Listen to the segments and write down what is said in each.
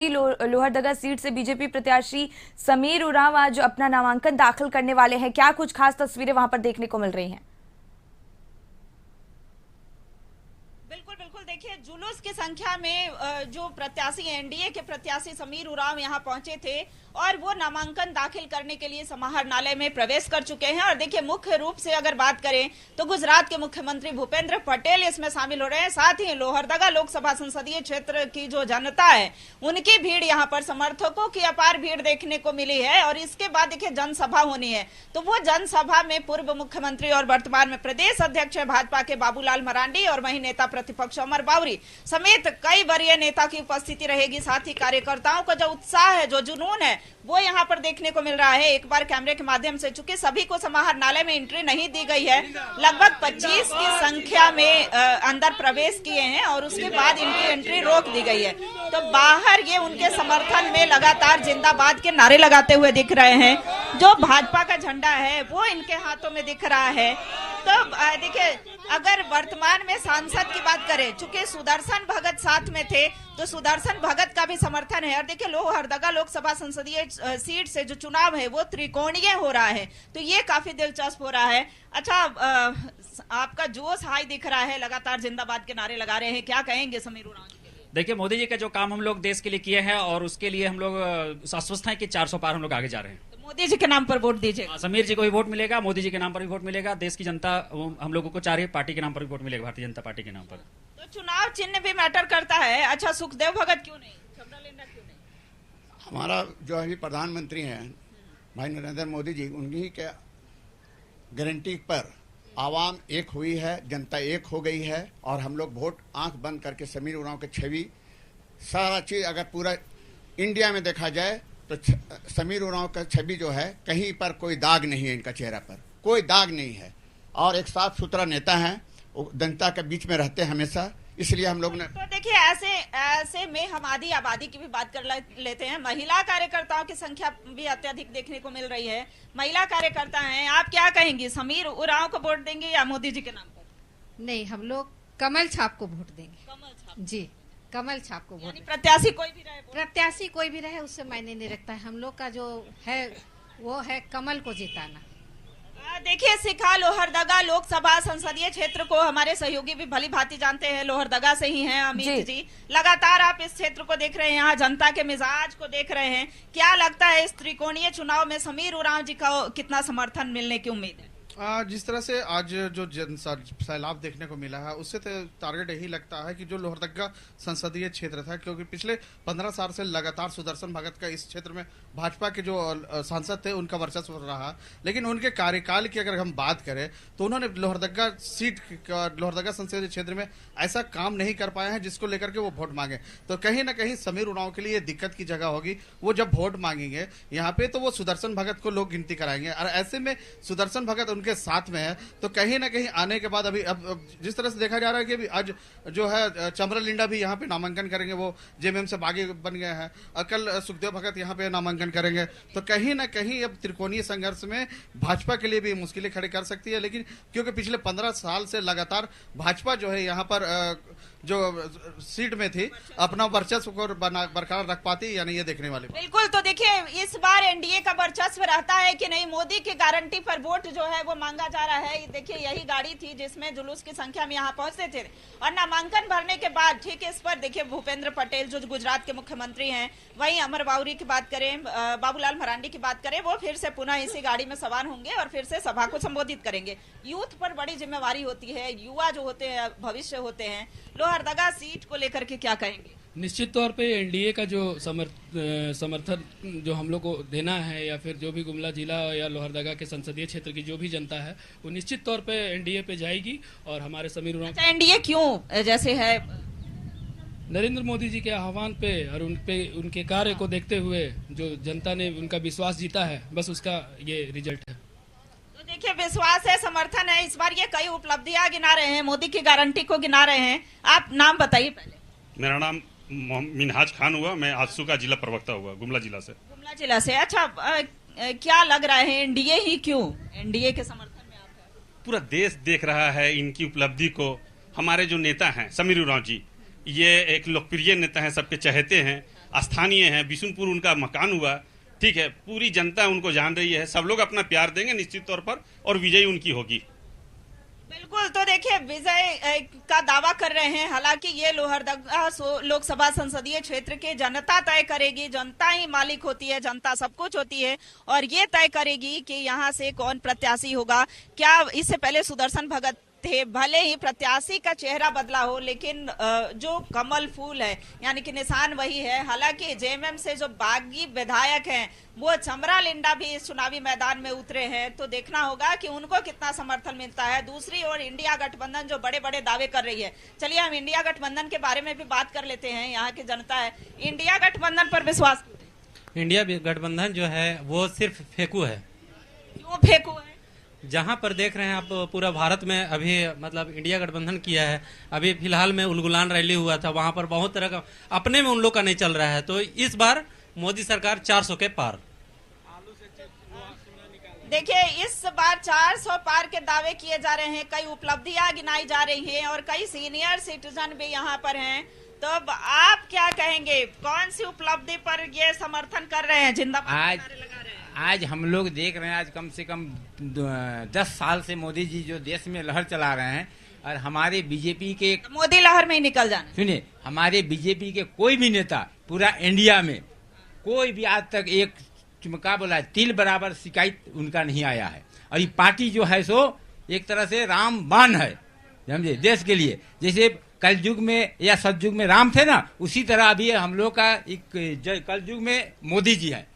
Lohardaga seat से BJP प्रत्याशी समीर उरांव आज अपना नामांकन दाखिल करने वाले हैं। क्या कुछ खास तस्वीरें वहां पर देखने को मिल रही हैं? बिल्कुल बिल्कुल, देखिए जुलूस की संख्या में जो प्रत्याशी एनडीए के प्रत्याशी समीर उरांव यहां पहुंचे थे और वो नामांकन दाखिल करने के लिए समाहरणालय में प्रवेश कर चुके हैं। और देखिए मुख्य रूप से अगर बात करें तो गुजरात के मुख्यमंत्री भूपेंद्र पटेल इसमें शामिल हो रहे हैं। साथ ही लोहरदगा लोकसभा संसदीय क्षेत्र की जो जनता है उनकी भीड़ यहाँ पर समर्थकों की अपार भीड़ देखने को मिली है। और इसके बाद देखिए जनसभा होनी है, तो वो जनसभा में पूर्व मुख्यमंत्री और वर्तमान में प्रदेश अध्यक्ष है भाजपा के बाबूलाल मरांडी और वहीं नेता प्रतिपक्ष अमर बावरी समेत कई वरीय नेता की उपस्थिति रहेगी। साथ ही कार्यकर्ताओं का जो उत्साह है, जो जुनून है, वो यहाँ पर देखने को मिल रहा है। एक बार कैमरे के माध्यम से, चूंकि सभी को समाहरणालय में एंट्री नहीं दी गई है, लगभग 25 की संख्या में अंदर प्रवेश किए हैं और उसके बाद इनकी एंट्री रोक दी गई है। तो बाहर ये उनके समर्थन में लगातार जिंदाबाद के नारे लगाते हुए दिख रहे हैं। जो भाजपा का झंडा है वो इनके हाथों में दिख रहा है। तो देखिए अगर वर्तमान में सांसद की बात करें, चूंकि सुदर्शन भगत साथ में थे तो सुदर्शन भगत का भी समर्थन है। और देखिए लोहरदगा लोकसभा संसदीय सीट से जो चुनाव है वो त्रिकोणीय हो रहा है, तो ये काफी दिलचस्प हो रहा है। अच्छा, आपका जोश हाई दिख रहा है, लगातार जिंदाबाद के नारे लगा रहे हैं, क्या कहेंगे समीर उरांव जी के लिए? देखिए मोदी जी का जो काम हम लोग देश के लिए किए हैं और उसके लिए हम लोग आश्वस्त हैं कि 400 पार हम लोग आगे जा रहे हैं। मोदी जी के नाम पर वोट दीजिए। समीर जी को भी वोट मिलेगा, मोदी जी के नाम पर भी वोट मिलेगा, देश की जनता हम लोगों को चाह रही है, पार्टी के नाम पर भी वोट मिलेगा, भारतीय जनता पार्टी के नाम पर। तो चुनाव चिन्ह भी मैटर करता है। अच्छा, सुखदेव भगत क्यों नहीं, छबड़ा क्यों नहीं? हमारा जो अभी प्रधानमंत्री हैं भाई नरेंद्र मोदी जी, उनकी के गारंटी पर आवाम एक हुई है, जनता एक हो गई है और हम लोग वोट आंख बंद करके समीर उरांव के छवि सारा चीज अगर पूरा इंडिया में देखा जाए तो समीर उरांव का छवि जो है कहीं पर कोई दाग नहीं है, इनका चेहरा पर कोई दाग नहीं है और एक साफ सुथरा नेता है, जनता के बीच में रहते हैं हमेशा, इसलिए हम लोग ने। तो देखिए ऐसे में हम आधी आबादी की भी बात कर लेते हैं। महिला कार्यकर्ताओं की संख्या भी अत्यधिक देखने को मिल रही है। महिला कार्यकर्ता हैं, आप क्या कहेंगी, समीर उरांव को वोट देंगे या मोदी जी के नाम पर? नहीं, हम लोग कमल छाप को वोट देंगे। कमल छाप जी, कमल छाप को वोट। प्रत्याशी कोई भी रहे, प्रत्याशी कोई भी रहे उससे मायने नहीं रखता है। हम लोग का जो है वो है कमल को जिताना। देखिए सिखा लोहरदगा लोकसभा संसदीय क्षेत्र को हमारे सहयोगी भी भली भांति जानते हैं, लोहरदगा से ही हैं अमित जी। लगातार आप इस क्षेत्र को देख रहे हैं, यहाँ जनता के मिजाज को देख रहे हैं। क्या लगता है इस त्रिकोणीय चुनाव में समीर उरांव जी को कितना समर्थन मिलने की उम्मीद है? जिस तरह से आज जो सैलाब देखने को मिला है उससे टारगेट यही लगता है कि जो लोहरदगा संसदीय क्षेत्र था, क्योंकि पिछले 15 साल से लगातार सुदर्शन भगत का इस क्षेत्र में भाजपा के जो सांसद थे उनका वर्चस्व रहा, लेकिन उनके कार्यकाल की अगर हम बात करें तो उन्होंने लोहरदगा संसदीय क्षेत्र में ऐसा काम नहीं कर पाया है जिसको लेकर के वो वोट मांगे। तो कहीं ना कहीं समीर उरांव के लिए दिक्कत की जगह होगी। वो जब वोट मांगेंगे यहाँ पे तो वो सुदर्शन भगत को लोग गिनती कराएंगे और ऐसे में सुदर्शन भगत उनके साथ में है, तो कहीं ना कहीं आने के बाद अब जिस तरह से देखा जा रहा है कि अभी आज जो है चमरा लिंडा भी यहाँ पे नामांकन करेंगे, वो जेएमएम से बागी बन गए हैं और कल सुखदेव भगत यहाँ पे नामांकन करेंगे। तो कहीं ना कहीं अब त्रिकोणीय संघर्ष में भाजपा के लिए भी मुश्किलें खड़ी कर सकती है, लेकिन क्योंकि पिछले 15 साल से लगातार भाजपा जो है यहाँ पर जो सीट में थी अपना वर्चस्व को बरकरार रख पाती या नहीं, ये देखने वाली। बिल्कुल, तो देखिए इस बार एनडीए का वर्चस्व रहता है कि नहीं, मोदी की गारंटी पर वोट जो है वो मांगा जा रहा है। देखिए यही गाड़ी थी जिसमें जुलूस की संख्या में यहाँ पहुंचते थे और नामांकन भरने के बाद ठीक इस पर देखिए भूपेंद्र पटेल जो गुजरात के मुख्यमंत्री हैं, वहीं अमर बावरी की बात करें, बाबूलाल मरांडी की बात करें, वो फिर से पुनः इसी गाड़ी में सवार होंगे और फिर से सभा को संबोधित करेंगे। यूथ पर बड़ी जिम्मेवारी होती है, युवा जो होते हैं भविष्य होते हैं। लोहरदगा सीट को लेकर के क्या कहेंगे? निश्चित तौर पे एनडीए का जो समर्थन जो हम लोग को देना है या फिर जो भी गुमला जिला या लोहरदगा के संसदीय क्षेत्र की जो भी जनता है वो निश्चित तौर पे एनडीए पे जाएगी। और हमारे समीर उरांव एनडीए क्यों, जैसे है नरेंद्र मोदी जी के आह्वान पे और उनके कार्य को देखते हुए जो जनता ने उनका विश्वास जीता है, बस उसका ये रिजल्ट है। तो देखिए विश्वास है, समर्थन है। इस बार ये कई उपलब्धियां गिना रहे हैं, मोदी की गारंटी को गिना रहे हैं। आप नाम बताइए पहले। मेरा नाम मिनहाज खान हुआ, मैं आजसू का जिला प्रवक्ता हुआ, गुमला जिला से। गुमला जिला से। अच्छा, क्या लग रहा है एनडीए ही क्यों, एनडीए के समर्थन में आप हैं? पूरा देश देख रहा है इनकी उपलब्धि को। हमारे जो नेता हैं समीर उरांव जी, ये एक लोकप्रिय नेता हैं, सबके चहेते हैं स्थानीय हैं, बिशुनपुर उनका मकान हुआ, ठीक है, पूरी जनता उनको जान रही है, सब लोग अपना प्यार देंगे निश्चित तौर पर और विजयी उनकी होगी। बिल्कुल, तो देखिए विजय का दावा कर रहे हैं। हालांकि ये लोहरदगा लोकसभा संसदीय क्षेत्र के जनता तय करेगी, जनता ही मालिक होती है, जनता सब कुछ होती है और ये तय करेगी कि यहाँ से कौन प्रत्याशी होगा। क्या इससे पहले सुदर्शन भगत थे, भले ही प्रत्याशी का चेहरा बदला हो, लेकिन जो कमल फूल है यानी कि निशान वही है। हालांकि जेएमएम से जो बागी विधायक हैं वो चमरा लिंडा भी इस चुनावी मैदान में उतरे हैं, तो देखना होगा कि उनको कितना समर्थन मिलता है। दूसरी ओर इंडिया गठबंधन जो बड़े बड़े दावे कर रही है, चलिए हम इंडिया गठबंधन के बारे में भी बात कर लेते हैं। यहाँ की जनता है, इंडिया गठबंधन पर विश्वास, इंडिया गठबंधन जो है वो सिर्फ फेंकू है। क्यों फेंकू है? जहां पर देख रहे हैं आप, पूरा भारत में अभी मतलब इंडिया गठबंधन किया है। अभी फिलहाल में उलगुलान रैली हुआ था, वहां पर बहुत तरह का अपने में उन लोग का नहीं चल रहा है। तो इस बार मोदी सरकार 400 के पार। देखिए इस बार 400 पार के दावे किए जा रहे हैं, कई उपलब्धियां गिनाई जा रही हैं और कई सीनियर सिटीजन भी यहाँ पर हैं। तो अब आप क्या कहेंगे, कौन सी उपलब्धि पर ये समर्थन कर रहे हैं, जिंदाबाद नारे लगा रहे हैं? आज हम लोग देख रहे हैं, आज कम से कम 10 साल से मोदी जी जो देश में लहर चला रहे हैं और हमारे बीजेपी के, मोदी लहर में ही निकल जाना। सुनिए, हमारे बीजेपी के कोई भी नेता पूरा इंडिया में कोई भी आज तक एक क्या बोला तिल बराबर शिकायत उनका नहीं आया है। और ये पार्टी जो है सो एक तरह से रामबाण है, समझे, देश के लिए। जैसे कलयुग में या सतयुग में राम थे ना, उसी तरह अभी हम लोग का एक कलयुग में मोदी जी है।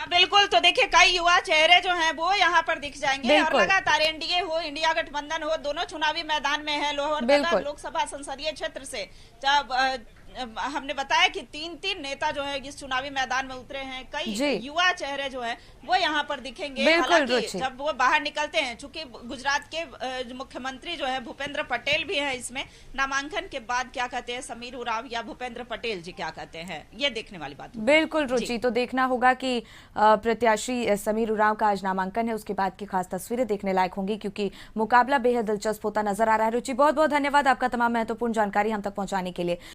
बिल्कुल, तो देखिए कई युवा चेहरे जो हैं वो यहाँ पर दिख जाएंगे और लगातार एनडीए हो, इंडिया गठबंधन हो, दोनों चुनावी मैदान में है। लोहरदगा लोकसभा संसदीय क्षेत्र से जब हमने बताया कि 3 नेता जो है इस चुनावी मैदान में उतरे हैं। कई युवा चेहरे जो है वो यहाँ पर दिखेंगे। हालांकि जब वो बाहर निकलते हैं, चूंकि गुजरात के मुख्यमंत्री जो है भूपेंद्र पटेल भी है इसमें, नामांकन के बाद क्या कहते हैं समीर उरांव या भूपेंद्र पटेल जी क्या कहते हैं, ये देखने वाली बात। बिल्कुल रुचि, तो देखना होगा कि प्रत्याशी समीर उरांव का आज नामांकन है, उसके बाद की खास तस्वीरें देखने लायक होंगी क्योंकि मुकाबला बेहद दिलचस्प होता नजर आ रहा है। रुचि, बहुत बहुत धन्यवाद आपका तमाम महत्वपूर्ण जानकारी हम तक पहुंचाने के लिए।